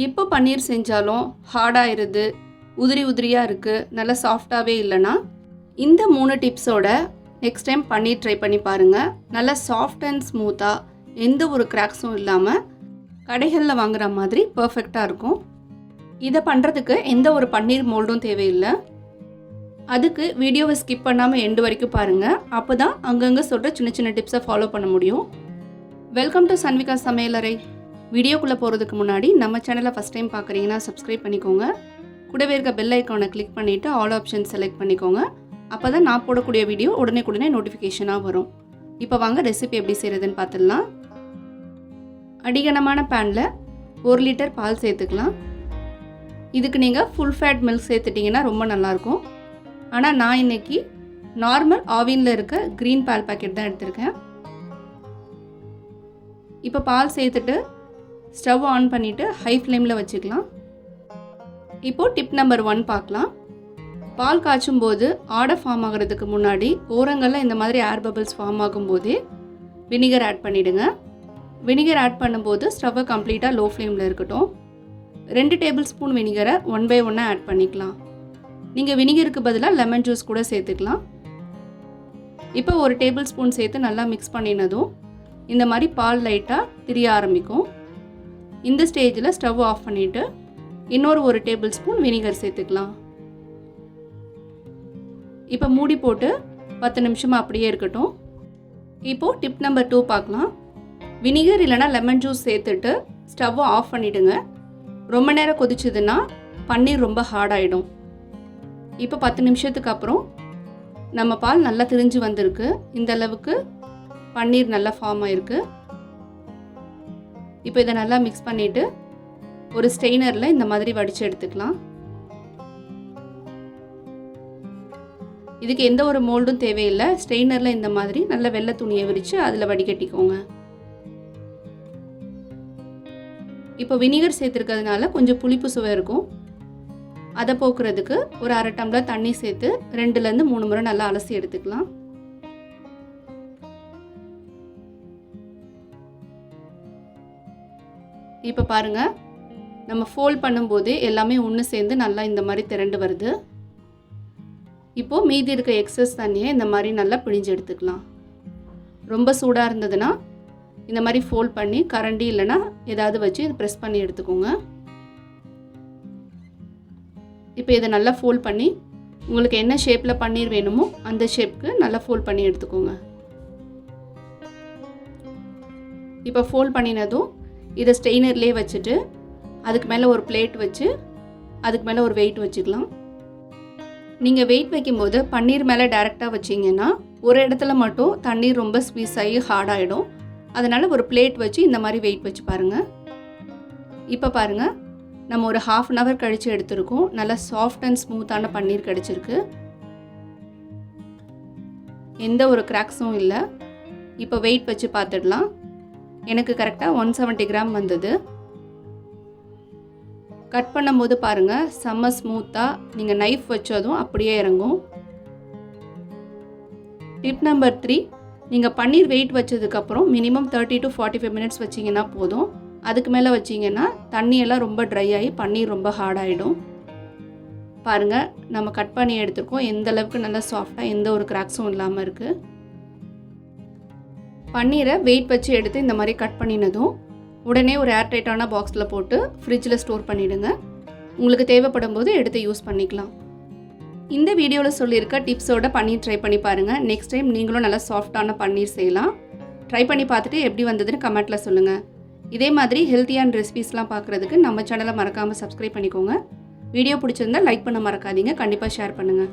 எப்போ பன்னீர் செஞ்சாலும் ஹார்டாகிருது, உதிரி உதிரியாக இருக்குது, நல்லா சாஃப்டாகவே இல்லைன்னா இந்த 3 டிப்ஸோட நெக்ஸ்ட் டைம் பன்னீர் ட்ரை பண்ணி பாருங்கள். நல்லா சாஃப்ட் அண்ட் ஸ்மூத்தாக எந்த ஒரு கிராக்ஸும் இல்லாமல் கடைகளில் வாங்குகிற மாதிரி பர்ஃபெக்டாக இருக்கும். இதை பண்ணுறதுக்கு எந்த ஒரு பன்னீர் மோல்டும் தேவையில்லை. அதுக்கு வீடியோவை ஸ்கிப் பண்ணாமல் எண்டு வரைக்கும் பாருங்கள். அப்போ தான் அங்கங்கே சொல்கிற சின்ன சின்ன டிப்ஸை ஃபாலோ பண்ண முடியும். வெல்கம் டு சன்விகா சமையலறை. வீடியோக்குள்ளே போகிறதுக்கு முன்னாடி நம்ம சேனலை ஃபஸ்ட் டைம் பார்க்குறீங்கன்னா சப்ஸ்கிரைப் பண்ணிக்கோங்க. கூடவே இருக்க பெல் ஐக்கானை கிளிக் பண்ணிவிட்டு ஆல் ஆப்ஷன் செலக்ட் பண்ணிக்கோங்க. அப்போ தான் நான் போடக்கூடிய வீடியோ உடனே நோட்டிஃபிகேஷனாக வரும். இப்போ வாங்க ரெசிபி எப்படி செய்கிறதுன்னு பார்த்துடலாம். அடிகனமான பேனில் 1 லிட்டர் பால் சேர்த்துக்கலாம். இதுக்கு நீங்கள் ஃபுல் ஃபேட் மில்க் சேர்த்துட்டிங்கன்னா ரொம்ப நல்லாயிருக்கும். ஆனால் நான் இன்றைக்கி நார்மல் ஆவினில் இருக்க க்ரீன் பால் பாக்கெட் தான் எடுத்திருக்கேன். இப்போ பால் சேர்த்துட்டு ஸ்டவ் ஆன் பண்ணிவிட்டு ஹை ஃப்ளேமில் வச்சுக்கலாம். இப்போது டிப் நம்பர் 1 பார்க்கலாம். பால் காய்ச்சும் போது ஆடை ஃபார்ம் ஆகிறதுக்கு முன்னாடி ஓரங்களில் இந்த மாதிரி ஏர் பபிள்ஸ் ஃபார்ம் ஆகும்போதே வினிகர் ஆட் பண்ணிவிடுங்க. வினிகர் ஆட் பண்ணும்போது ஸ்டவ்வை கம்ப்ளீட்டாக லோ ஃப்ளேமில் இருக்கட்டும். 2 டேபிள் ஸ்பூன் வினிகரை 1 பை 1 ஆட் பண்ணிக்கலாம். நீங்கள் வினிகருக்கு பதிலாக லெமன் ஜூஸ் கூட சேர்த்துக்கலாம். இப்போ 1 டேபிள் ஸ்பூன் சேர்த்து நல்லா மிக்ஸ் பண்ணினதும் இந்த மாதிரி பால் லைட்டாக திரிய ஆரம்பிக்கும். இந்த ஸ்டேஜில் ஸ்டவ் ஆஃப் பண்ணிவிட்டு இன்னொரு 1 டேபிள் ஸ்பூன் வினிகர் சேர்த்துக்கலாம். இப்போ மூடி போட்டு 10 நிமிஷமாக அப்படியே இருக்கட்டும். இப்போது டிப் நம்பர் 2 பார்க்கலாம். வினிகர் இல்லைனா லெமன் ஜூஸ் சேர்த்துட்டு ஸ்டவ்வை ஆஃப் பண்ணிவிடுங்க. ரொம்ப நேரம் கொதிச்சதுன்னா பன்னீர் ரொம்ப ஹார்டாகிடும். இப்போ 10 நிமிஷத்துக்கு அப்புறம் நம்ம பால் நல்லா திரிஞ்சு வந்திருக்கு. இந்த அளவுக்கு பன்னீர் நல்லா ஃபார்ம் ஆகிருக்கு. இப்போ இதை நல்லா மிக்ஸ் பண்ணிவிட்டு ஒரு ஸ்ட்ரெயினரில் இந்த மாதிரி வடித்து எடுத்துக்கலாம். இதுக்கு எந்த ஒரு மோல்டும் தேவையில்லை. ஸ்ட்ரெயினரில் இந்த மாதிரி நல்ல வெள்ளை துணியை விரித்து அதில் வடிகட்டிக்கோங்க. இப்போ வினிகர் சேர்த்துருக்கிறதுனால கொஞ்சம் புளிப்பு சுவை இருக்கும். அதை போக்குறதுக்கு ஒரு 1/2 டம்ளர் தண்ணி சேர்த்து 2லேருந்து 3 முறை நல்லா அலசி எடுத்துக்கலாம். இப்போ பாருங்கள், நம்ம ஃபோல்ட் பண்ணும்போது எல்லாமே ஒன்று சேர்ந்து நல்லா இந்த மாதிரி திரண்டு வருது. இப்போது மீதி இருக்க எக்ஸஸ் தண்ணியை இந்த மாதிரி நல்லா பிழிஞ்சு எடுத்துக்கலாம். ரொம்ப சூடாக இருந்ததுன்னா இந்த மாதிரி ஃபோல்ட் பண்ணி கரண்டி இல்லைன்னா ஏதாவது வச்சு ப்ரெஸ் பண்ணி எடுத்துக்கோங்க. இப்போ இதை நல்லா ஃபோல்ட் பண்ணி உங்களுக்கு என்ன ஷேப்பில் பன்னீர் வேணுமோ அந்த ஷேப்புக்கு நல்லா ஃபோல்ட் பண்ணி எடுத்துக்கோங்க. இப்போ ஃபோல்ட் பண்ணினதும் இதை ஸ்ட்ரெயினர்லேயே வச்சுட்டு அதுக்கு மேலே ஒரு பிளேட் வச்சு அதுக்கு மேலே ஒரு வெயிட் வச்சுக்கலாம். நீங்கள் வெயிட் வைக்கும்போது பன்னீர் மேலே டைரெக்டாக வச்சிங்கன்னா ஒரு இடத்துல மட்டும் தண்ணீர் ரொம்ப ஸ்வீஸ் ஆகி ஹார்டாகிடும். அதனால் ஒரு பிளேட் வச்சு இந்த மாதிரி வெயிட் வச்சு பாருங்கள். இப்போ பாருங்கள், நம்ம ஒரு 1/2 அன் ஹவர் கழித்து எடுத்துருக்கோம். நல்லா சாஃப்ட் அண்ட் ஸ்மூத்தான பன்னீர் கிடச்சிருக்கு. எந்த ஒரு கிராக்ஸும் இல்லை. இப்போ வெயிட் வச்சு பார்த்துடலாம். எனக்கு கரெக்டாக 170 கிராம் வந்தது. கட் பண்ணும்போது பாருங்கள், செம்ம ஸ்மூத்தாக நீங்கள் நைஃப் வச்சதும் அப்படியே இறங்கும். டிப் நம்பர் 3, நீங்கள் பன்னீர் வெயிட் வச்சதுக்கப்புறம் மினிமம் 30 to 45 மினிட்ஸ் வச்சிங்கன்னா போதும். அதுக்கு மேலே வச்சிங்கன்னா தண்ணியெல்லாம் ரொம்ப ட்ரை ஆகி பன்னீர் ரொம்ப ஹார்டாகிடும். பாருங்கள், நம்ம கட் பண்ணி எடுத்துருக்கோம். எந்த அளவுக்கு நல்லா சாஃப்டாக எந்த ஒரு கிராக்ஸும் இல்லாமல் இருக்குது. பன்னீரை வெயிட் வச்சு எடுத்து இந்த மாதிரி கட் பண்ணினதும் உடனே ஒரு ஏர்டைட்டான பாக்ஸில் போட்டு ஃப்ரிட்ஜில் ஸ்டோர் பண்ணிவிடுங்க. உங்களுக்கு தேவைப்படும் போது எடுத்து யூஸ் பண்ணிக்கலாம். இந்த வீடியோவில் சொல்லியிருக்க டிப்ஸோட பன்னீர் ட்ரை பண்ணி பாருங்கள். நெக்ஸ்ட் டைம் நீங்களும் நல்லா சாஃப்டான பன்னீர் செய்யலாம். ட்ரை பண்ணி பார்த்துட்டு எப்படி வந்ததுன்னு கமெண்ட்டில் சொல்லுங்கள். இதே மாதிரி ஹெல்த்தியான ரெசிபீஸ்லாம் பார்க்குறதுக்கு நம்ம சேனலை மறக்காமல் சப்ஸ்கிரைப் பண்ணிக்கோங்க. வீடியோ பிடிச்சிருந்தால் லைக் பண்ண மறக்காதீங்க. கண்டிப்பாக ஷேர் பண்ணுங்கள்.